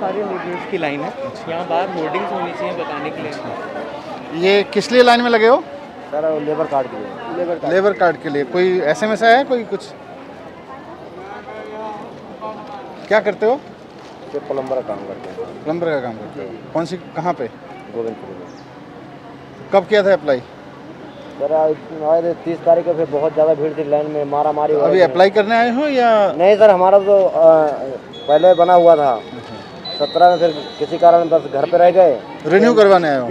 सारे लेबर्स की लाइन है। यहाँ बाहर होर्डिंग्स होनी चाहिए बताने के लिए। ये किस लिए लाइन में लगे हो? सर लेबर कार्ड के लिए। लेबर कार्ड के लिए। कोई SMS आया है कोई कुछ? क्या करते हो? सिर्फ प्लम्बर का काम करते हैं। प्लम्बर का काम करते हो? कौन सी कहाँ पे? गोविंदपुर में। कब किया था अप्लाई? सर आए थे 30 तारीख को, फिर बहुत ज़्यादा भीड़ थी लाइन में, मारा मारी। अभी अप्लाई करने आए हो या? नहीं सर, हमारा तो पहले बना हुआ था 17 में, फिर किसी कारण बस घर पे रह गए। रिन्यू करवाने आए हो?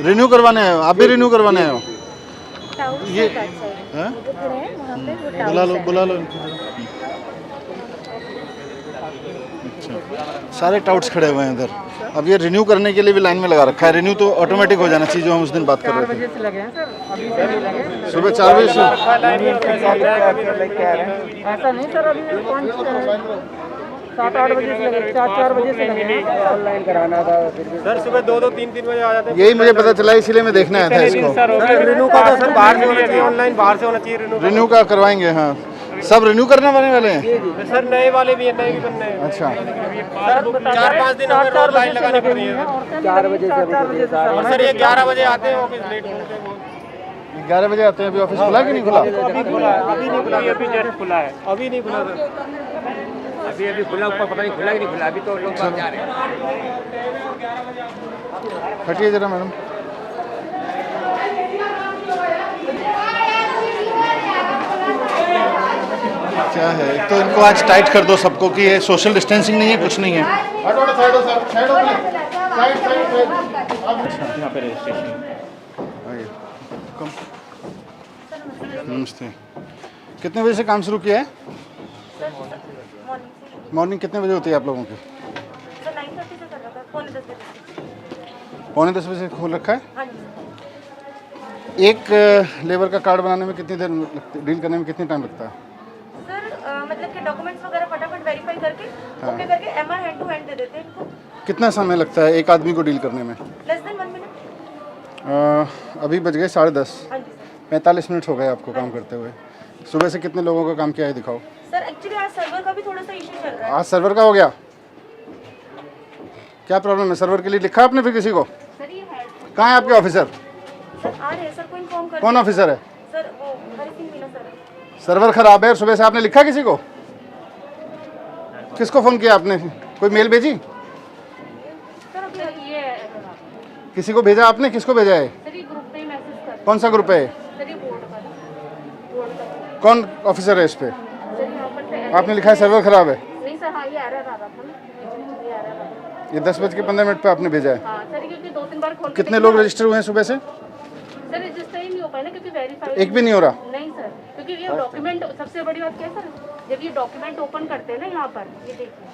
रिन्यू करवाने आए हो? आप भी रिन्यू करवाने आए हो? ये हैं? बुला लो अच्छा, सारे टाउट्स खड़े हुए हैं इधर। अब ये रिन्यू करने के लिए भी लाइन में लगा रखा है। रिन्यू तो ऑटोमेटिक हो जाना चाहिए, जो हम उस दिन बात कर रहे थे। सुबह 4 बजे से ऐसा नहीं सर, अभी 7-8 बजे से लगे, 4 बजे से लगे। ऑनलाइन कराना था सर सुबह 2-2, 3-3 बजे आ जाते हैं। यही मुझे पता चला, इसीलिए मैं देखने आया था इसको। रिन्यू का तो सर बाहर से होना चाहिए, ऑनलाइन बाहर से होना चाहिए। रिन्यू का करवाएंगे। हाँ, सब रिन्यू करने वाले हैं सर, नए वाले भी हैं, नए भी बनने हैं। अच्छा, 4-5 दिन हमें रोज लाइन लगानी पड़ रही है। 4 बजे से। और सर ये 11 बजे आते हैं, ऑफिस लेट होते हैं। 11 बजे आते हैं। अभी ऑफिस खुला कि नहीं खुला? अभी नहीं खुला, अभी जस्ट खुला है। अभी नहीं खुला सर, अभी खुला, ऊपर पता नहीं खुला कि नहीं खुला। अभी तो लोग जा रहे हैं। हटिए जरा मैडम। क्या है, तो इनको आज टाइट कर दो सबको कि ये सोशल डिस्टेंसिंग नहीं है, कुछ नहीं है। यहाँ पे रजिस्ट्रेशन। नमस्ते। कितने बजे से काम शुरू किया है? मॉर्निंग कितने बजे होती है आप लोगों की? 9:30 से कर रखा है, पौने 10 बजे। पौने 10 बजे से खोल रखा है। हाँ जी एक लेबर का कार्ड बनाने में कितनी देर लगती, डील करने में कितनी टाइम लगता है? सर, मतलब कि डॉक्यूमेंट्स वगैरह फटाफट वेरीफाई करके ओके करके MR हैंड टू हैंड दे देते हैं इनको। कितना समय लगता है एक आदमी को डील करने में? Less than 1 minute. अभी बज गए 10:30। हाँ जी सर। 45 मिनट हो गए आपको काम करते हुए। सुबह से कितने लोगों का काम किया है दिखाओ। सर एक्चुअली आज सर्वर का भी थोड़ा सा इशू चल रहा है। आज सर्वर का हो गया? क्या प्रॉब्लम है? सर्वर के लिए लिखा आपने फिर किसी को? सर ये हेड कहाँ है आपके ऑफिसर? सर आ रहे हैं सर, को इन्फॉर्म कर। कौन ऑफिसर है? सर वो हरी सिंह मीना सर। सर्वर खराब है और सुबह से आपने लिखा किसी को? किसको फ़ोन किया आपने? कोई मेल भेजी? सर अभी ये किसी को भेजा आपने? किसको भेजा है? सर ये ग्रुप पे मैसेज कर। कौन सा ग्रुप है? सर ये बोर्ड का। कौन ऑफिसर है इस पे? सर यहाँ पर आपने लिखा है सर्वर खराब है। नहीं सर, हाँ ये आ रहा था ना, ये आ रहा था। ये 10:15 पे आपने भेजा है। हाँ सर, क्योंकि 2-3 बार खोल के कितने लोग रजिस्टर हुए हैं सुबह से? सर रजिस्टर ही नहीं हो पाया ना, क्योंकि वेरीफाई एक भी नहीं हो रहा? नहीं सर, क्योंकि ये डॉक्यूमेंट, सबसे बड़ी बात क्या है सर, जब ये डॉक्यूमेंट ओपन करते हैं ना यहाँ पर, ये देखिए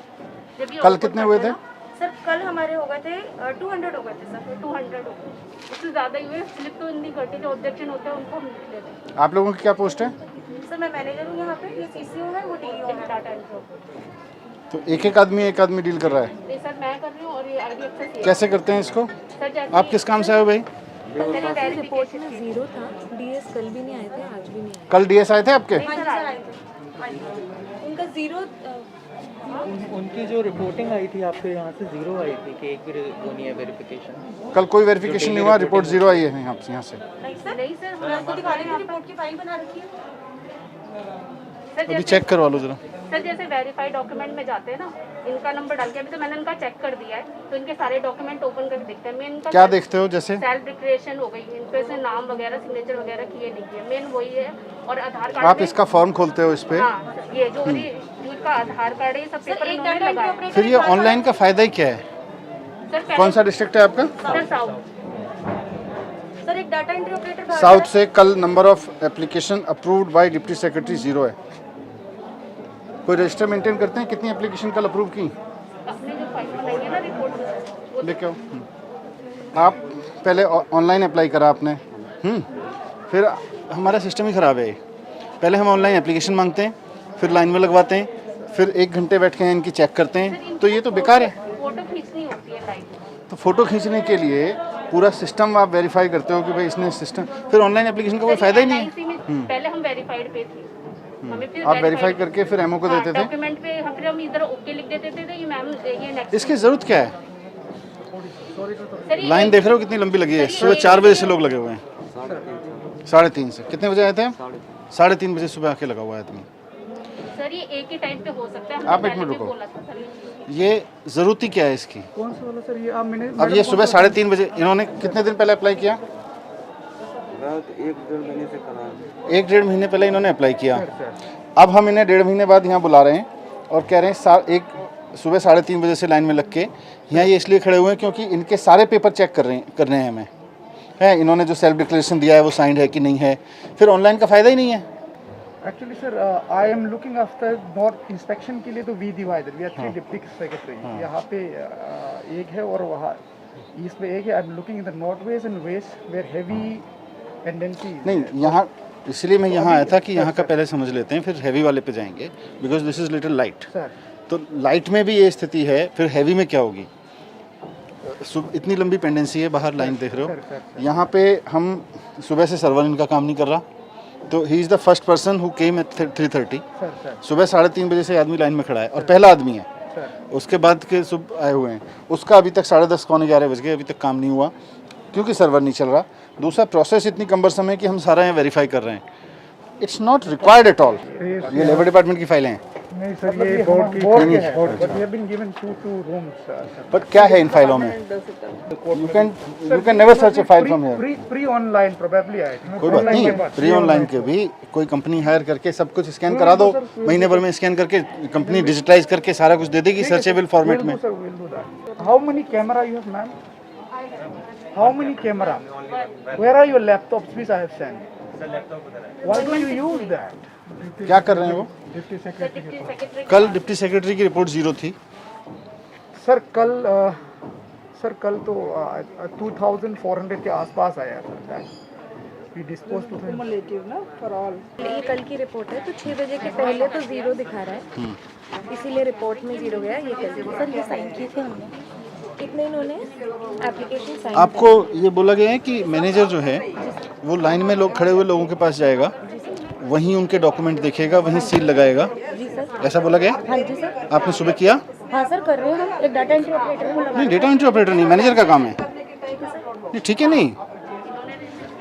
जब ये कल open कितने हुए करते थे? हैं ना, सर कल हमारे हो गए थे 200 हो गए थे सर, 200 हो गए। उससे ज़्यादा ही हुए। स्लिप तो नहीं करते, जो ऑब्जेक्शन होते हैं उनको हम लिख लेते हैं। आप लोगों की क्या पोस्ट है? सर मैं मैनेजर हूँ यहाँ पे, ये CCO है, वो DEO है, डाटा एंट्री। तो एक आदमी डील कर रहा है। नहीं सर, मैं कर रही हूँ और ये ID एक्सेस कैसे करते हैं इसको? सर जैसे आप किस काम से आए हो भाई? रिपोर्ट में 0 था। DS कल भी नहीं आए थे, आज भी नहीं आए। कल DS आए थे आपके? हाँ जी सर आए थे। उनका 0 उनकी जो रिपोर्टिंग आई थी आपके यहाँ से 0 आई थी कि एक भी वो नहीं है वेरिफिकेशन। कल कोई वेरिफिकेशन नहीं हुआ, रिपोर्ट 0 आई है यहाँ से। नहीं सर, मैं आपको दिखा रही हूँ, रिपोर्ट की फाइल बना रखी है। सर अभी जैसे चेक करवा लो जरा। सर जैसे वेरीफाइड डॉक्यूमेंट में जाते हैं ना, इनका नंबर डाल के, अभी तो मैंने इनका चेक कर दिया है, तो इनके सारे डॉक्यूमेंट ओपन करके देखते हैं। मेन इनका क्या देखते हो? जैसे सेल्फ डिक्लेरेशन हो गई, इन पे से नाम वगैरह, सिग्नेचर वगैरह किए नहीं किए, मेन वही है। और आधार कार्ड आप में- इसका फॉर्म खोलते हो इस पे? हाँ, ये जो इनका आधार कार्ड है, ये सब पेपर इन्होंने लगाया। फिर ये ऑनलाइन का फायदा ही क्या है? सर कौन सा डिस्ट्रिक्ट है आपका? Sir south. सर एक डाटा एंट्री ऑपरेटर साउथ से कल number of application approved by deputy secretary 0 है। कोई रजिस्टर मेंटेन करते हैं? कितनी एप्लीकेशन कल अप्रूव की? अपने जो फाइल बनाई है ना रिपोर्ट, वो लेके आओ। आप पहले ऑनलाइन अप्लाई करा आपने, फिर हमारा सिस्टम ही ख़राब है। पहले हम ऑनलाइन एप्लीकेशन मांगते हैं, फिर लाइन में लगवाते हैं, फिर 1 घंटे बैठ के इनकी चेक करते हैं, तो ये तो बेकार है। फोटो खींचनी होती है लाइव। तो फ़ोटो खींचने के लिए पूरा सिस्टम आप वेरीफाई करते हो कि भाई इसने सिस्टम, फिर ऑनलाइन एप्लीकेशन का कोई फ़ायदा ही नहीं है। पहले हम वेरीफाइड पे थे, हमें फिर आप वेरीफाई करके फिर एमओ को देते थे? डॉक्यूमेंट पे फिर हम इधर ओके लिख देते थे ये मैम ये नेक्स्ट इसकी ज़रूरत क्या है? सर ये लाइन देख रहे हो कितनी लंबी लगी है? सुबह 4 बजे से लोग लगे हुए हैं। 3:30 से कितने बजे आए थे आप? 3:30 बजे सुबह आके लगा हुआ है आदमी। सर ये एक ही टाइम पे हो सकता है आप एक हमने मिनट पहले भी रुको। बोला था सर ये ज़रूरत ही क्या है इसकी? कौन सा वाला सर ये आप मैंने अब ये सुबह 3:30 बजे इन्होंने कितने दिन पहले अप्लाई किया? 1-1.5 महीने पहले इन्होंने अप्लाई किया। अब हम इन्हें 1.5 महीने बाद यहाँ बुला रहे हैं और कह रहे हैं सुबह 3:30 बजे से लाइन में लग के यहाँ ये इसलिए खड़े हुए हैं क्योंकि इनके सारे पेपर चेक करने हैं हमें। है इन्होंने जो सेल्फ डिक्लेरेशन दिया है वो साइंड है कि नहीं है, फिर ऑनलाइन का फ़ायदा ही नहीं है। Actually sir I am looking after not inspection के लिए तो we divided we are 3 deputy secretary. यहाँ पे एक है और वहाँ ईस्ट में एक है। I am looking in the north west and west where heavy tendency नहीं यहाँ इसलिए मैं यहाँ आया था कि यहाँ का पहले समझ लेते हैं फिर हैवी वाले पे जाएंगे, because this is little light. Sir तो लाइट में भी ये स्थिति है, फिर हैवी में क्या होगी? इतनी लंबी पेंडेंसी है, बाहर लाइन देख रहे हो। यहाँ पे हम सुबह से सर्वर इनका काम नहीं कर रहा, तो he is the first person who came at 3:30। सुबह 3:30 बजे से आदमी लाइन में खड़ा है और पहला आदमी है। उसके बाद के सब आए हुए हैं, उसका अभी तक 10:30 पौने 11 बज गए, अभी तक काम नहीं हुआ क्योंकि सर्वर नहीं चल रहा। दूसरा प्रोसेस इतनी कम्बरसम है कि हम सारा यहाँ वेरीफाई कर रहे हैं। It's not required at all. ये लेबर डिपार्टमेंट की फाइलें हैं। नहीं सर ये बोर्ड की बोर्ड है but we have been given 2 rooms sir. But क्या है इन फाइलों में? You can never search a file from here. Pre online probably I think. कोई बात नहीं, प्री ऑनलाइन के भी कोई कंपनी हायर करके सब कुछ स्कैन करा दो, महीने भर में स्कैन करके कंपनी डिजिटाइज करके सारा कुछ दे देगी सर्चेबल फॉर्मेट में। Sir will do that. How many camera you have ma'am? How many camera? Where are your laptops which I have sent? Why do you use that? क्या कर रहे हैं वो? Deputy secretary. कल डिप्टी सेक्रेटरी की report 0 थी। Sir कल तो 2400 के आसपास आया था। वी डिस्पोज टू क्युमुलेटिव ना फॉर ऑल। ये कल की रिपोर्ट है तो 6 बजे के पहले तो 0 दिखा रहा है, इसीलिए रिपोर्ट में 0 गया। ये कल की सर ये साइन किए थे हमने, कितने इन्होंने एप्लीकेशन साइन। आपको ये बोला गया है कि मैनेजर जो है वो लाइन में लोग खड़े हुए लोगों के पास जाएगा, वहीं उनके डॉक्यूमेंट देखेगा, वहीं सील लगाएगा, जी सर। ऐसा बोला गया? हाँ जी सर। आपने सुबह किया? हाँ सर कर रहे हैं हम। एक डाटा एंट्री ऑपरेटर को लगा। नहीं, डेटा एंट्री ऑपरेटर नहीं, मैनेजर का काम है। नहीं ठीक है, नहीं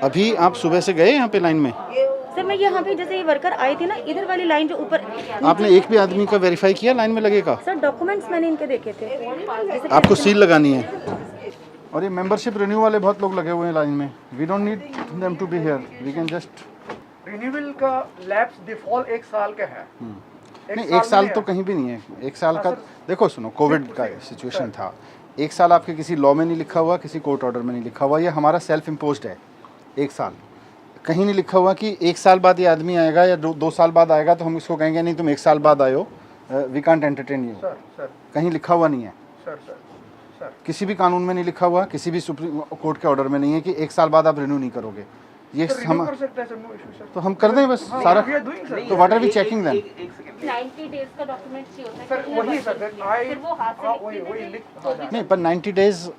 अभी आप सुबह से गए यहाँ पे लाइन में? सर मैं यहाँ पे जैसे ये वर्कर आए थे ना, इधर वाली लाइन जो ऊपर। आपने एक भी आदमी का वेरीफाई किया लाइन में लगेगा? सर डॉक्यूमेंट्स मैंने इनके देखे थे। जैसे आपको सील लगानी है। और ये मेंबरशिप रिन्यू वाले बहुत लोग लगे हुए हैं लाइन में। We don't need them to be here, we can just. Renewal का लैप्स डिफॉल्ट 1 साल का है। नहीं 1 साल तो कहीं भी नहीं है। 1 साल का देखो, सुनो कोविड का सिचुएशन था। 1 साल आपके किसी लॉ में नहीं लिखा हुआ, किसी कोर्ट ऑर्डर में नहीं लिखा हुआ, ये हमारा सेल्फ इम्पोज्ड है। 1 साल कहीं नहीं लिखा हुआ कि 1 साल बाद ये आदमी आएगा या 2 साल बाद आएगा तो हम इसको कहेंगे नहीं तुम 1 साल बाद आयो, we can't entertain you. Sir कहीं लिखा हुआ नहीं है। सर किसी भी कानून में नहीं लिखा हुआ, किसी भी सुप्रीम कोर्ट के ऑर्डर में नहीं है कि 1 साल बाद आप रिन्यू नहीं करोगे। ये हम कर सकते हैं सर, नो इशू सर। तो हम कर दें बस सारा। We are doing sir. तो what are we checking then? 90 days का डॉक्यूमेंट चाहिए होता है। सर कितने वही वर्ष सर के? आई फिर वो हाथ से वही लिख वही के लिख देते नहीं पर 90 डेज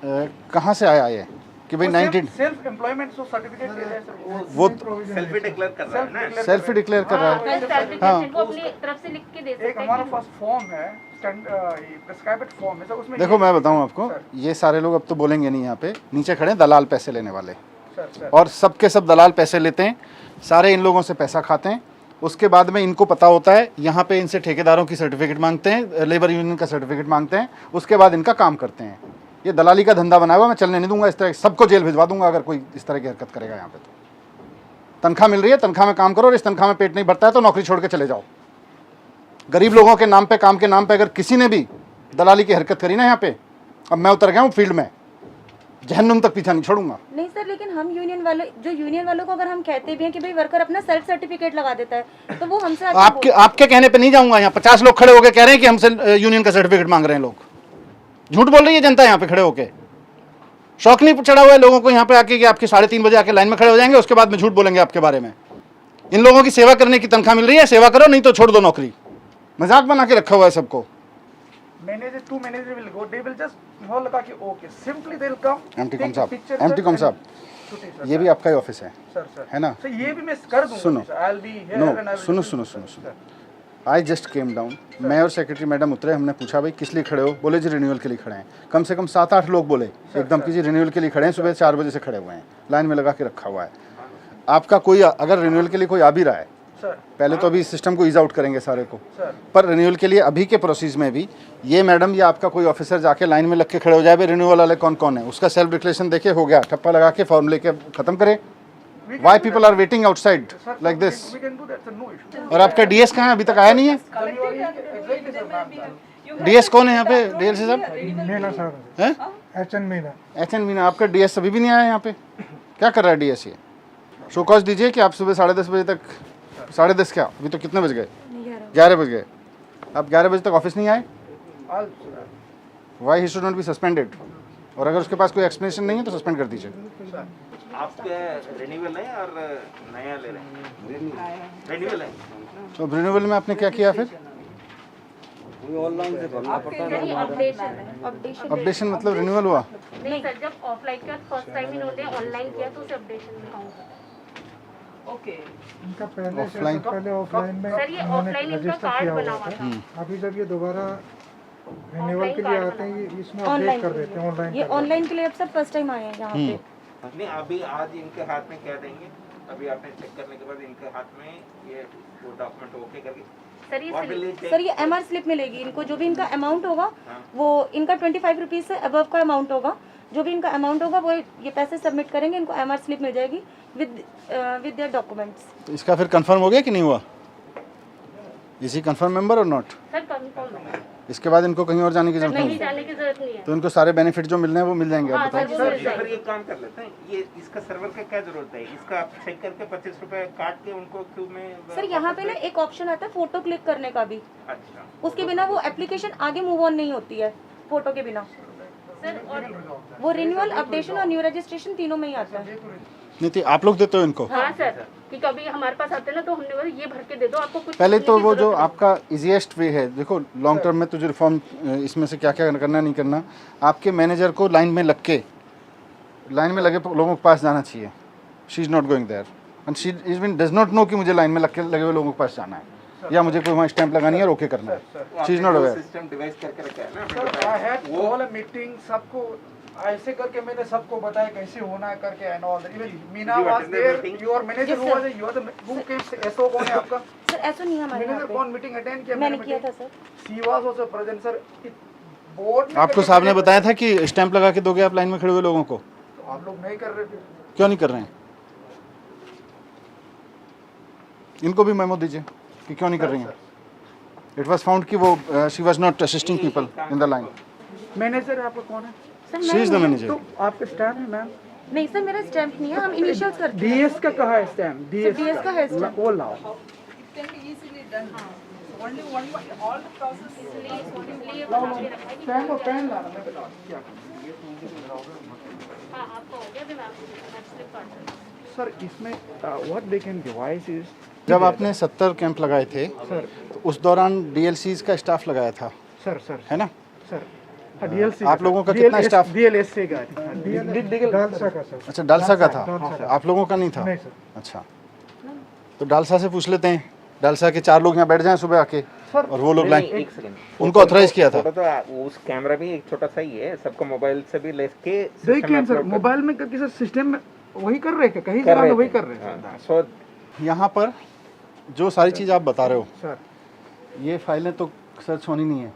कहाँ से आया ये कि भाई 90 सेल्फ एम्प्लॉयमेंट सो सर्टिफिकेट दे रहे हैं सर। वो सेल्फ ही डिक्लेयर कर रहा है ना। सेल्फ डिक्लेयर कर रहा है। हैं। सर्टिफिकेट वो अपनी तरफ से लिख के दे एक सकते हमारा हैं। पास फॉर्म है, प्रिस्क्राइब्ड फॉर्म है सर, उसमें देखो मैं बताऊं आपको, ये सारे लोग अब तो बोलेंगे नहीं, यहाँ पे नीचे खड़े हैं दलाल पैसे लेने वाले, सर और सब के सब दलाल पैसे लेते हैं, सारे इन लोगों से पैसा खाते हैं। उसके बाद में इनको पता होता है, यहाँ पे इनसे ठेकेदारों की सर्टिफिकेट मांगते हैं, लेबर यूनियन का सर्टिफिकेट मांगते हैं, उसके बाद इनका काम करते हैं। ये दलाली का धंधा बना हुआ, मैं चलने नहीं दूंगा। इस तरह सबको जेल भिजवा दूंगा अगर कोई इस तरह की हरकत करेगा यहाँ पे। तो तनख्वाह मिल रही है, तनख्वाह में काम करो, और इस तनख्वाह में पेट नहीं भरता है तो नौकरी छोड़ के चले जाओ। गरीब लोगों के नाम पे, काम के नाम पे अगर किसी ने भी दलाली की हरकत करी ना यहाँ पे, अब मैं उतर गया हूँ फील्ड में, जहन्नुम तक पीछा नहीं छोड़ूंगा। नहीं सर, लेकिन हम यूनियन वालों को अगर हम कहते भी हैं कि भाई वर्कर अपना सेल्फ सर्टिफिकेट लगा देता है तो वो हमसे आपके कहने पे नहीं जाऊंगा। यहाँ 50 लोग खड़े होकर कह रहे हैं कि हमसे यूनियन का सर्टिफिकेट मांग रहे हैं लोग। झूठ बोल रही है जनता यहाँ पे खड़े होके। शौक नहीं चढ़ा हुआ है लोगों को यहाँ पे आके कि आपके 3:30 बजे आके लाइन में खड़े हो जाएंगे, उसके बाद में झूठ बोलेंगे आपके बारे में। इन लोगों की सेवा करने की तनख्वाह मिल रही है, सेवा करो, नहीं तो छोड़ दो नौकरी। मजाक बना के रखा हुआ है सबको। Manager to manager will go, they will just मोहर लगा के okay, simply they will come. MT com साहब, छुट्टी सर। ये भी आपका ही ऑफिस है सर है ना? सर ये भी मैं कर दूंगा सुनो। Sir. I'll be here no and I will- सुनो आई जस्ट केम डाउन, मैं और सेक्रेटरी मैडम उतरे, हमने पूछा भाई किस लिए खड़े हो, बोले जी रिन्यूअल के लिए खड़े हैं। कम से कम 7-8 लोग बोले एकदम कि जी रिन्यूअल के लिए खड़े हैं, सुबह 4 बजे से खड़े हुए हैं, लाइन में लगा के रखा हुआ है। आपका कोई अगर रिन्यूअल के लिए कोई आ भी रहा है, सर पहले तो अभी सिस्टम को ईज आउट करेंगे सारे को, सर पर रिन्यूअल के लिए अभी के प्रोसेस में भी ये मैडम या आपका कोई ऑफिसर जाके लाइन में लग के खड़े हो जाए, रिन्यूअल वाले कौन कौन है, उसका सेल्फ डिक्लेरेशन देके हो गया, ठप्पा लगा के फॉर्म लेके खत्म करे। Why people are waiting outside like this? we can do that sir, no issue। और आपका डीएस कहाँ है, अभी तक आया नहीं है? Exactly sir, ma'am। डीएस कौन है यहाँ पे, डीएलसी साहब मीना सर, हैं? एचएन मीना। एचएन मीना, आपका डीएस अभी भी नहीं आया यहाँ पे, क्या कर रहा है डीएस ये? शो कॉज दीजिए कि आप सुबह 10:30 बजे तक, 10:30 क्या, अभी तो कितने बज गए, 11 बज गए, आप 11 बजे तक ऑफिस नहीं आए? Why he should not be suspended? और अगर उसके पास कोई एक्सप्लेनेशन नहीं है तो सस्पेंड कर दीजिए। आपके रिन्यूअल है और नया ले रहे हैं? रिन्यूअल है। तो रिन्यूअल में आपने क्या किया फिर? ऑनलाइन से भरना पड़ता है। सर ये अपडेशन अपडेशन मतलब रिन्यूअल हुआ? नहीं सर, जब ऑफलाइन का फर्स्ट टाइम इन्होंने ऑनलाइन किया तो उसे अपडेशन में काउंट इनका पहले ऑफलाइन पहले ऑफलाइन में सर ये ऑफलाइन इनका कार्ड बना हुआ था। अभी जब ये दोबारा रिन्यूअल के लिए आते हैं ये इसमें ऑनलाइन अपडेट कर देते हैं ऑनलाइन। ये ऑनलाइन के लिए अब सब फर्स्ट टाइम आए हैं यहाँ पे। नहीं अभी आज इनके हाथ में क्या देंगे, अभी आपने चेक करने के बाद इनके हाथ में ये वो डॉक्यूमेंट ओके करके सर ये What will it take? Sir ये MR स्लिप मिलेगी इनको, जो भी इनका अमाउंट होगा वो इनका 25 रुपीज़ से अबव का अमाउंट होगा, जो भी इनका अमाउंट होगा वो ये पैसे सबमिट करेंगे, इनको MR स्लिप मिल जाएगी विद देयर डॉक्यूमेंट्स। तो इसका फिर कंफर्म हो गया कि नहीं हुआ? इज ही कंफर्म मेंबर और नॉट? सर कंफर्म है, इसके बाद इनको कहीं और जाने की जरूरत नहीं नहीं, जाने की जरूरत नहीं है। तो इनको सारे बेनिफिट जो मिलने हैं वो मिल जाएंगे। हाँ आप सर बताओ। वो मिल या फिर जाएगी। ये काम कर लेते हैं, ये इसका सर्वर का क्या जरूरत है, इसका आप चेक करके 25 रुपए काट के उनको क्यों में सर यहाँ पे ना एक ऑप्शन आता है फोटो क्लिक करने का भी, अच्छा उसके बिना वो एप्लीकेशन आगे मूव ऑन नहीं होती है फोटो के बिना। सर और वो रिन्यूअल, अपडेशन और न्यू रजिस्ट्रेशन तीनों में ही आता है। नहीं तो आप लोग देते हो इनको? हाँ सर, कि कभी हमारे पास आते हैं ना तो हमने बोला ये भर के दे दो, आपको कुछ पहले लिखने तो की वो जो जरूरत नहीं। आपका इजीएस्ट वे है, देखो लॉन्ग टर्म में तो जो रिफॉर्म इसमें से क्या क्या करना नहीं करना, आपके मैनेजर को लाइन में लग के, लाइन में लगे लोगों के पास जाना चाहिए। She is not going there and she even does not know कि मुझे लाइन में लगे हुए लोगों के पास जाना है या मुझे कोई वहाँ स्टैंप लगानी है और ओके करना है। She is not aware. System device करके रखा है ना सर आपने आई बताया। हैड कॉल अ मीटिंग, सबको ऐसे करके मैंने सबको बताया कैसे होना है करके and all that. Even Meena You was attended the there, meeting? Your manager Yes, who was your the who came SO कौन है आपका? सर ऐसा नहीं है हमारे यहाँ मैनेजर पे, कौन मीटिंग अटेंड किया? मैंने किया था sir. She was also present sir. Board आपको साहब ने बताया था कि स्टैंप लगा के दोगे आप लाइन में खड़े हुए लोगों को? आप लोग नहीं कर रहे थे। क्यों नहीं कर रहे हैं? इनको भी मेमो दीजिए कि क्यों नहीं कर रही हैं। इट वाज फाउंड कि वो she was not assisting people in the line. Manager आपका कौन है? Sir she is the manager. तो आपका स्टैम्प है मैम? नहीं सर मेरा स्टैम्प नहीं है, हम इनिशियल्स करते हैं। डीएस का कहाँ है स्टैम्प? डीएस DS का है stamp। वो लाओ। इसलिए बता के रखा है कि पेन और पेन लाना, मैं बता क्या हाँ आपको हो गया, अभी मैं आपको स्लिप काट दूँ। सर इसमें what they can device is. जब आपने 70 कैंप लगाए थे सर तो उस दौरान डीएलसीज का स्टाफ लगाया था, सर है ना? सर डीएलसी आप लोगों का कितना स्टाफ? डीएलएससी का डालसा का सर। अच्छा डालसा का था, आप लोगों का नहीं था? नहीं सर। अच्छा तो डालसा से पूछ लेते हैं, डालसा के 4 लोग यहाँ बैठ जाएं सुबह आके सर और वो लोग नहीं, लाइन, नहीं, एक सेकंड, उनको ऑथराइज किया था। फोटो तो उस कैमरा भी एक छोटा सा ही है, सबको मोबाइल से भी लेके देखिए सर मोबाइल में करके सर सिस्टम में वही कर रहे हैं, कहीं जगह में वही कर रहे हैं सो यहाँ पर जो सारी चीज़ आप बता रहे हो, सर। ये फाइलें तो सर्च होनी नहीं है।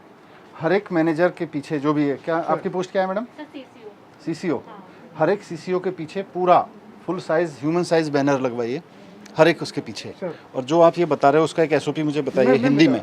हर एक मैनेजर के पीछे जो भी है, क्या आपकी पोस्ट क्या है मैडम? Sir CCO CCO. हर एक सीसीओ के पीछे पूरा full size human size banner लगवाइए हर एक उसके पीछे। और जो आप ये बता रहे हो उसका एक एसओपी मुझे बताइए हिंदी में,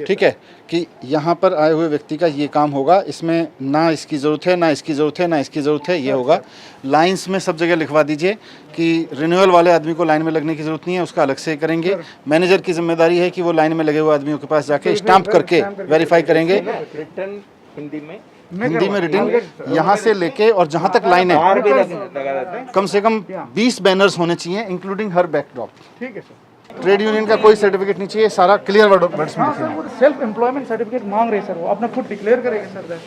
ठीक है, कि यहाँ पर आए हुए व्यक्ति का ये काम होगा, इसमें ना इसकी ज़रूरत है, ना इसकी ज़रूरत है, ना इसकी ज़रूरत है, ये होगा। लाइंस में सब जगह लिखवा दीजिए कि रिन्यूअल वाले आदमी को लाइन में लगने की ज़रूरत नहीं है, उसका अलग से करेंगे। मैनेजर की जिम्मेदारी है कि वो लाइन में लगे हुए आदमियों के पास जाके स्टाम्प करके वेरीफाई करेंगे, रिटर्न हिंदी में हिंदी में रिटर्न, यहाँ से लेके और जहाँ तक लाइन है और भी लगा देते हैं। कम से कम 20 बैनर्स होने चाहिए इंक्लूडिंग हर बैकड्रॉप। ठीक है सर। ट्रेड यूनियन का कोई सर्टिफिकेट नहीं चाहिए, सारा क्लियर वर्ड्स में हाँ लिखना सर है। वो सेल्फ एम्प्लॉयमेंट सर्टिफिकेट मांग रहे हैं सर, वो अपना खुद डिक्लेयर करेंगे सर।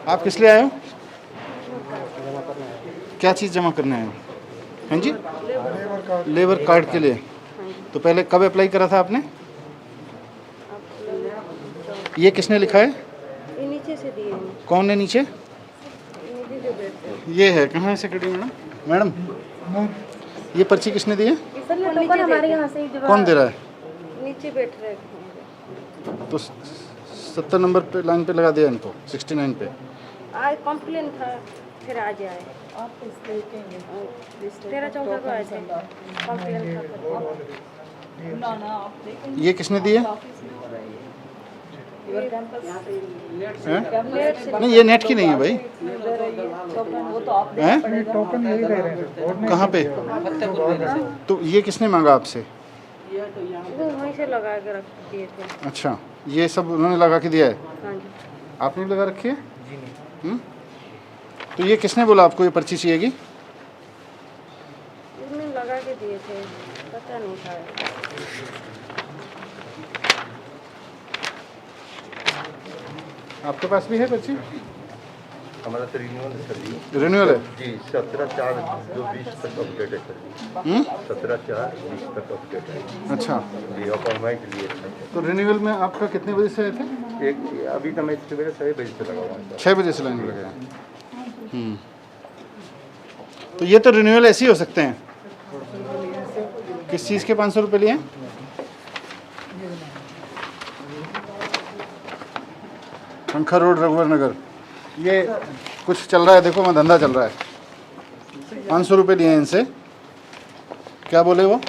आप किस लिए आए हो? क्या चीज़ जमा करने आए हो? हैं जी, लेबर कार्ड के लिए। तो पहले कब अप्लाई करा था आपने? ये किसने लिखा है? नीचे से दिए हैं। कौन है नीचे? ये है, कहाँ है सेक्रेटरी मैडम? मैडम ये पर्ची किसने दी है? सर ये टोकन हमारे यहाँ से ही जब कौन दे रहा है? नीचे बैठ रहे हैं। तो 70 नंबर पे लाइन पे लगा दिया इनको, 69 पे। आज कॉम्प्लेन था, फिर आज आए। 13-14 को आए थे, कॉम्प्लेन था। ये किसने दी है? हैं? नहीं ये नेट की नहीं है भाई। हैं? टोकन यही दे रहे हैं। कहाँ पे? तो ये किसने मांगा आपसे? वो वहीं से लगा के रख दिए थे। अच्छा, ये सब उन्होंने लगा के दिया है, हाँ जी। आपने भी लगा रखी है? तो ये किसने बोला आपको ये पर्ची चाहिएगी? इसमें लगा के दिए थे, पता नहीं था। आपके पास भी है पर्ची? हमारा तो रिन्यूअल है सर जी। रिन्यूअल है जी 17/4/2020 तक अपडेट है सर जी। 17/4/20 तक अपडेट है अच्छा, जी। अपॉइंटमेंट लिए थे तो रिन्यूअल में आपका कितने बजे से आए थे? एक अभी तो मैं सुबह 6 बजे से लगा हुआ हूँ 6 बजे से लाइन में लगे हैं। तो ये तो रिन्यूअल ऐसे ही हो सकते हैं। किस चीज़ के 500 रुपये लिए? पंखा रोड रघुवर नगर, ये कुछ चल रहा है, देखो मैं धंधा चल रहा है। 500 रुपये लिए हैं इनसे, क्या बोले वो?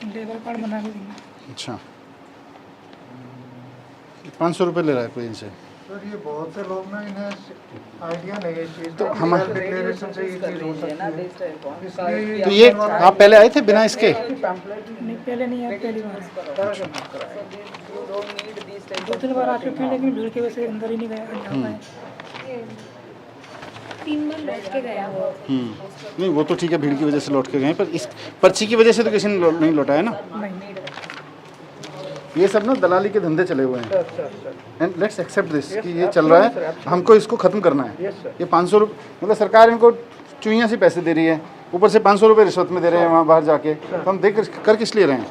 लेबर कार्ड बना के देंगे। अच्छा, 500 रुपये ले रहा है कोई इनसे। सर ये बहुत से लोग ना, इन्हें आइडिया नहीं है इस चीज़ तो का, हम डिक्लेरेशन से ये चीज़ हो सकती है। इसलिए तो ये आप पहले आए थे बिना इसके? नहीं पहले नहीं आया, पहली बार है। 2-3 बार आ चुके हैं, लेकिन भीड़ की वजह से अंदर ही नहीं गया, नहीं आ पाए। 3 बार लौट के गया वो। नहीं वो तो ठीक है, भीड़ की वजह से लौट के गए, पर इस पर्ची की वजह से तो किसी ने नहीं लौटा है ना। नहीं ये सब ना दलाली के धंधे चले हुए हैं, एंड लेट्स एक्सेप्ट दिस कि ये चल रहा है, हमको इसको ख़त्म करना है। ये 500 रुपये मतलब सरकार इनको चुइयाँ से पैसे दे रही है, ऊपर से 500 रुपये रिश्वत में दे रहे हैं वहाँ बाहर जाके, तो हम देख कर किस लिए रहे हैं?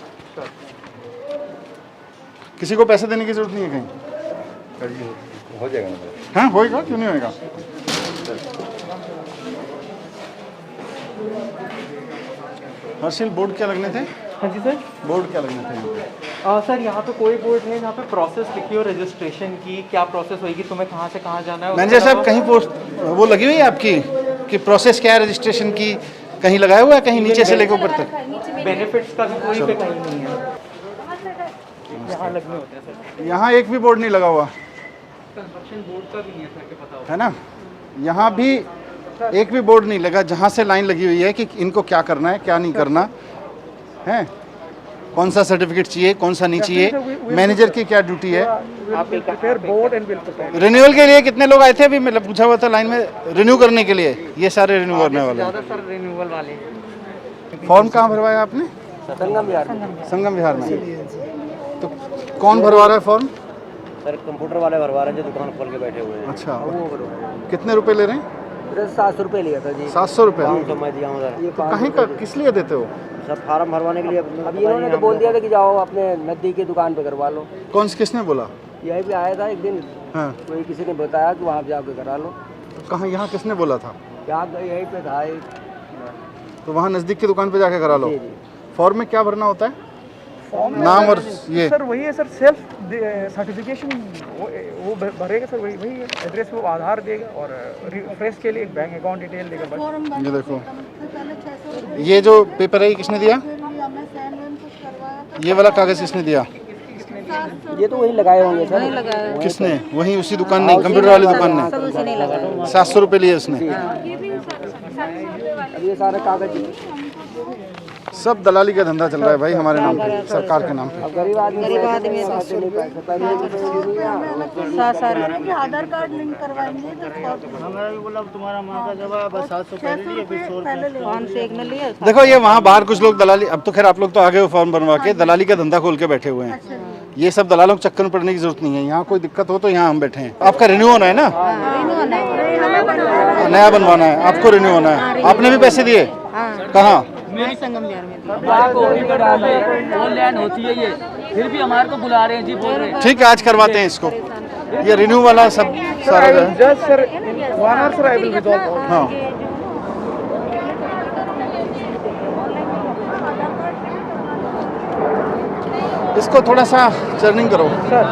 किसी को पैसे देने की जरूरत नहीं है कहीं। सर जी हो जाएगा ना? हाँ होएगा, क्यों नहीं होएगा। हर्षिल बोर्ड क्या लगने थे? हाँ जी सर। बोर्ड क्या लगने थे यहाँ पे? सर यहाँ पे कोई बोर्ड है जहाँ पे प्रोसेस लिखी हो रजिस्ट्रेशन की, क्या प्रोसेस होगी, तुम्हें कहाँ से कहाँ जाना है। मैनेजर साहब कहीं पोस्ट वो लगी हुई है आपकी कि प्रोसेस क्या है रजिस्ट्रेशन की, कहीं लगाया हुआ है कहीं नीचे से लेकर ऊपर तक? बेनिफिट्स का भी कोई पे कहीं नहीं है, यहाँ लगने होते हैं सर। यहाँ एक भी बोर्ड नहीं लगा हुआ कंस्ट्रक्शन बोर्ड का भी नहीं है सर, के पता हो। है ना, यहाँ भी एक भी बोर्ड नहीं लगा जहाँ से लाइन लगी हुई है कि इनको क्या करना है क्या नहीं करना है, कौन सा सर्टिफिकेट चाहिए कौन सा नहीं चाहिए, मैनेजर की क्या ड्यूटी है। रिन्यूअल के लिए कितने लोग आए थे अभी? मतलब पूछा हुआ था लाइन में रिन्यू करने के लिए, ये सारे रिन्यू करने वाले हैं। सर रिन्यूअल वाले फॉर्म कहाँ भरवाया आपने? संगम बिहार संगम विहार में। तो कौन भरवा रहा है फॉर्म? सर कंप्यूटर वाले भरवा रहे हैं जो दुकान खोल के बैठे हुए हैं। अच्छा, कितने रुपए ले रहे हैं? 700 रुपये लिया था जी। 700 रुपये? तो मैं दिया हूँ सर। तो कहीं का किस लिए देते हो? सर फार्म भरवाने के लिए। अभी इन्होंने तो बोल दिया था कि जाओ अपने नज़दीकी दुकान पे करवा लो। कौन किसने बोला? यहीं पे आया था एक दिन, हाँ, कोई किसी ने बताया कि वहाँ पे जाके करा लो। कहाँ यहाँ किसने बोला था? क्या यहीं पे था एक। तो वहाँ नज़दीक की दुकान पे जाके करा लो। जी जी। फॉर्म में क्या भरना होता है? नाम और ये सर वही है सर, सेल्फ सर्टिफिकेशन वो भरेगा सर, वही वही एड्रेस वो आधार देगा और रिफ्रेश के लिए एक बैंक अकाउंट डिटेल देगा बस। ये देखो, ये जो पेपर है ये किसने दिया? ये वाला कागज़ किसने दिया? ये तो वही लगाए होंगे सर। किसने? वहीं उसी दुकान ने, कंप्यूटर वाली दुकान ने 700 रुपये लिए उसने। अब ये सारे कागज सब दलाली का धंधा चल रहा है भाई हमारे नाम पे, सरकार के नाम पे। अब गरीब आदमी आधार कार्ड लिंक करवाएंगे तो हमारा भी बोला तुम्हारा माँ का जवाब 700 पहले देखो ये वहाँ बाहर कुछ लोग दलाली, अब तो खैर आप लोग तो आगे हो फॉर्म बनवा के, दलाली का धंधा खोल के बैठे हुए हैं। ये सब दलालों के चक्कर में पड़ने की जरूरत नहीं है। यहाँ कोई दिक्कत हो तो यहाँ हम बैठे हैं। आपका रिन्यू होना है ना? नया बनवाना है आपको, रिन्यू होना है। आपने भी पैसे दिए? कहाँ? ऑनलाइन होती है ये, फिर भी हमारे को बुला रहे हैं जी, बोल रहे हैं। ठीक है, आज करवाते हैं इसको। ये रिन्यू वाला सब सारा जो है। Just sir, 1 hour sir, I will resolve all. हाँ, इसको थोड़ा सा चर्निंग करो। सर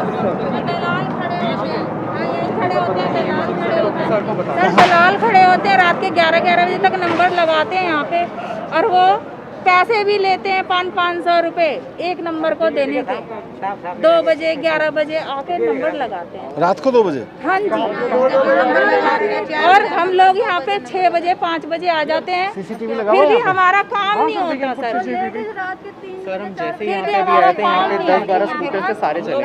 दलाल खड़े होते हैं रात के 11-11 बजे तक, नंबर लगाते हैं यहाँ पे, और वो पैसे भी लेते हैं 500-500 रुपए एक नंबर को देने के। 2 बजे 11 बजे आके नंबर लगाते हैं रात को 2 बजे? हाँ जी, और हम लोग यहाँ पे 6 बजे 5 बजे आ जाते हैं, फिर भी हमारा काम नहीं होता सर। सर हम जैसे ही यहाँ पे भी आए थे, यहाँ पे 10-12 स्कूटर से सारे चले गए।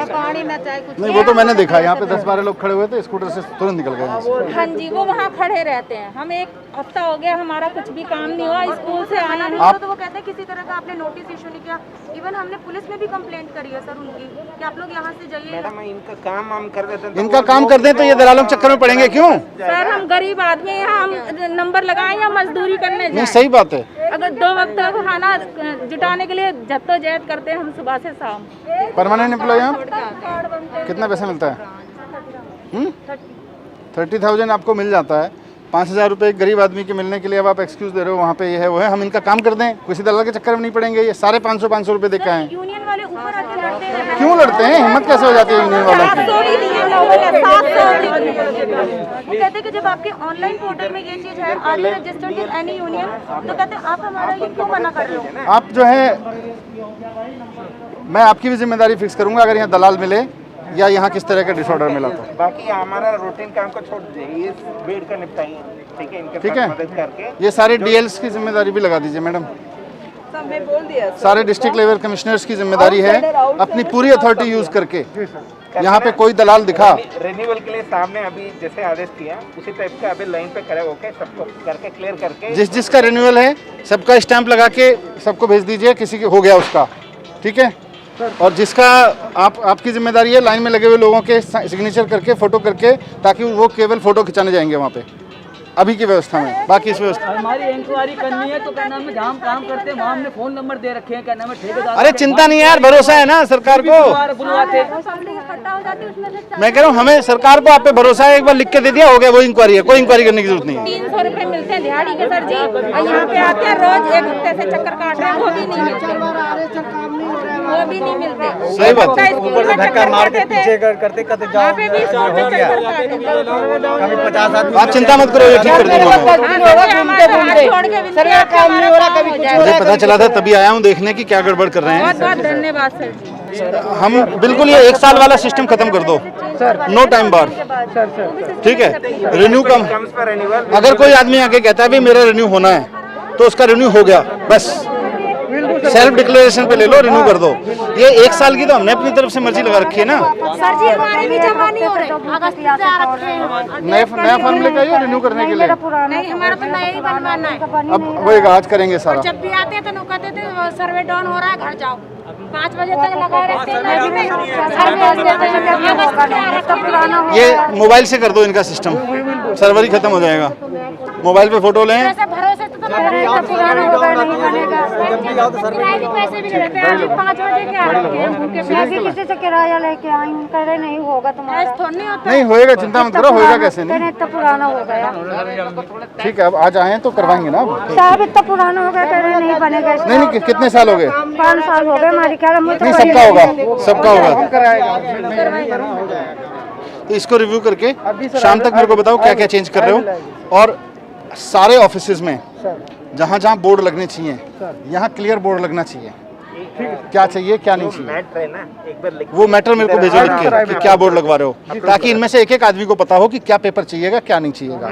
नहीं, वो तो मैंने देखा, यहाँ पे 10-12 लोग खड़े हुए थे, स्कूटर से तुरंत निकल गए। हाँ जी, वो वहाँ खड़े रहते हैं। हम 1 हफ्ता हो गया, हमारा कुछ भी काम नहीं हुआ, स्कूल से आना नहीं हुआ, तो वो कहते हैं किसी तरह का आपने नोटिस इशू नहीं किया। इवन हमने पुलिस में भी कंप्लेंट करी है सर उनकी कि आप लोग यहाँ से जाइए। मैडम इनका काम हम कर देते हैं, इनका काम कर दें तो ये दलालों के चक्कर में पड़ेंगे क्यों? सर हम गरीब आदमी हैं, हम नंबर लगाएं या मजदूरी करने नहीं, जाएं। सही बात है। अगर 2 वक्त का खाना जुटाने के लिए जद्दोजहद करते हैं हम सुबह से शाम। परमानेंट एम्प्लॉय आप? कितना पैसा मिलता है? 30,000 आपको मिल जाता है। 5,000 रुपये एक गरीब आदमी के मिलने के लिए अब आप एक्सक्यूज दे रहे हो, वहाँ पे ये है वो है। हम इनका काम कर दें, किसी दलाल के चक्कर में नहीं पड़ेंगे। ये सारे 500 रुपये देख के आए। यूनियन वाले ऊपर आके लड़ते हैं। क्यों लड़ते हैं? हिम्मत कैसे हो जाती है यूनियन वालों की? 700 भी दिए लोगों ने, 700। वो कहते हैं कि जब आपके ऑनलाइन पोर्टल में ये चीज़ है, are you registered in any union, तो कहते हैं आप हमारा ये क्यों मना कर रहे हो? आप जो है, मैं आपकी भी जिम्मेदारी फिक्स करूंगा अगर यहाँ दलाल मिले या यहाँ किस तरह का डिसऑर्डर मिला तो। बाकी हमारा रूटीन काम को छोड़ दीजिए, इस भीड़ का निपटाइए, ठीक है? इनके ठीक साथ है, मदद करके ये सारे डीएल्स की जिम्मेदारी भी लगा दीजिए मैडम। सारे डिस्ट्रिक्ट लेवल कमिश्नर्स की जिम्मेदारी है अपनी पूरी अथॉरिटी यूज करके यहाँ पे कोई दलाल दिखा। रिन्यूअल के लिए सामने अभी जैसे आदेश किया उसी टाइप का अभी लाइन पे खड़े होके सबको करके क्लियर करके, जिसका रिन्यूअल है सबका स्टैंप लगा के सबको भेज दीजिए, किसी के हो गया उसका, ठीक है? और जिसका आपकी जिम्मेदारी है लाइन में लगे हुए लोगों के सिग्नेचर करके फोटो करके, ताकि वो केवल फोटो खिंचाने जाएंगे वहाँ पे अभी की व्यवस्था में। बाकी इस व्यवस्था हमारी इंक्वायरी करनी है तो क्या नाम है, जहाँ हम काम करते हैं वहाँ हमने फोन नंबर दे रखे हैं, क्या नाम है ठेकेदार। अरे चिंता नहीं यार, भरोसा है ना सरकार को। बुलवाते मैं कह रहा हूँ हमें सरकार को आप पे भरोसा है, एक बार लिख के दे दिया हो गया, वो इंक्वायरी है, कोई इंक्वायरी करने की जरूरत नहीं है। 300 रुपए मिलते हैं दिहाड़ी के सर जी, और यहाँ पे आते हैं रोज 1 हफ्ते से चक्कर काट रहे हैं, वो भी नहीं मिलते, वो भी नहीं मिलते। सही बात है। ऊपर से धक्का मार के पीछे करते जाओ, यहाँ पे भी 100 रुपए चक्कर काटे थे। 50 आदमी। आप चिंता मत करो, ये ठीक कर दूंगा मैं। मुझे पता चला था तभी आया हूँ देखने की क्या गड़बड़ कर रहे हैं। बहुत बहुत धन्यवाद सर जी। हम बिल्कुल ये 1 साल वाला सिस्टम खत्म कर दो, नो टाइम बार, ठीक है? रिन्यू कम, अगर कोई आदमी आके कहता है भी मेरा रिन्यू होना है तो उसका रिन्यू हो गया, बस सेल्फ डिक्लेरेशन पे ले लो, रिन्यू कर दो। ये 1 साल की तो हमने अपनी तरफ से मर्जी लगा रखी है ना। सर जी हमारे भी जमा नहीं हो रहे, अगस्त से आ रखे हैं। नया फॉर्म लेकर आइए रिन्यू करने के लिए। नहीं, हमारा तो नया ही बनवाना है। अब वही आज करेंगे सारा। जब भी आते हैं तो कहते थे सर्वे डाउन हो रहा है, घर जाओ। 5 बजे तक लगा रहते हैं। ये मोबाइल से कर दो इनका सिस्टम, सर्वर ही खत्म हो जाएगा। मोबाइल पे फोटो लें। भरोसे तो पुराना होगा, नहीं बनेगा। पैसे भी नहीं रहते हैं, 5 बजे के आ रखे हैं भूखे प्यासे। किसी से किराया लेके आई हूँ, कह रहे नहीं होगा तुम्हारा। नहीं होएगा, चिंता मत करो, होएगा कैसे नहीं। इतना पुराना हो गया। ठीक है, अब आज आए तो करवाएंगे ना। साहब इतना पुराना हो गया, कह रहे नहीं बनेगा। नहीं, कितने साल हो गए? 5 साल हो गए हमारी। नहीं, सबका होगा, सबका होगा। तो इसको रिव्यू करके शाम तक मेरे को बताओ क्या क्या चेंज कर रहे हो। और सारे ऑफिसेज में जहाँ जहाँ बोर्ड लगने चाहिए, यहाँ क्लियर बोर्ड लगना चाहिए, क्या चाहिए क्या नहीं चाहिए। वो मैटर मेरे को भेजो लिख के कि क्या बोर्ड लगवा रहे हो, ताकि इनमें से एक एक आदमी को पता हो कि क्या पेपर चाहिएगा क्या नहीं चाहिएगा।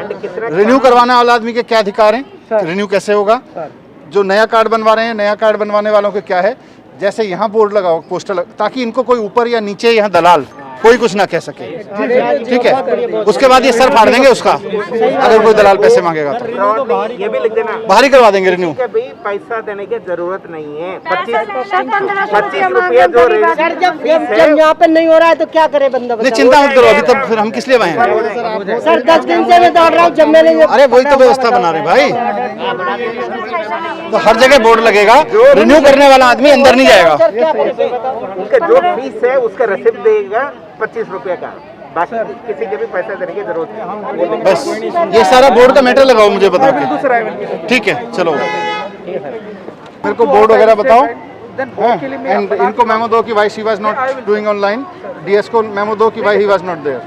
रिन्यू करवाने वाला आदमी के क्या अधिकार हैं, रिन्यू कैसे होगा, जो नया कार्ड बनवा रहे हैं नया कार्ड बनवाने वालों के क्या है। जैसे यहाँ बोर्ड लगाओ, पोस्टर ताकि इनको कोई ऊपर या नीचे यहाँ दलाल कोई कुछ ना कह सके, ठीक है? उसके बाद ये सर फाड़ देंगे उसका, अगर कोई दलाल पैसे मांगेगा तो। ये भी लिख देना, बाहर ही करवा देंगे रिन्यू। भी पैसा देने की जरूरत नहीं है। 25 रुपया जो यहाँ पे नहीं हो रहा है तो क्या करे बंदा? नहीं चिंता मत करो, अभी तब फिर हम किस लिए आए हैं? सर 10 दिन से मैं दौड़ रहा हूँ, जब मैंने अरे वही तो व्यवस्था बना रहे भाई। तो हर जगह बोर्ड लगेगा, रिन्यू करने वाला आदमी अंदर नहीं जाएगा। उनका जो फीस है उसका रसीद देगा 25 रुपये का, बाकी किसी के भी पैसे देने की जरूरत नहीं। बस ये सारा बोर्ड का मैटर लगाओ मुझे बता के, ठीक है चलो मेरे को बोर्ड वगैरह बताओ। एंड इनको मेमो दो कि why she was not doing online, DS को मेमो दो कि why he was not there.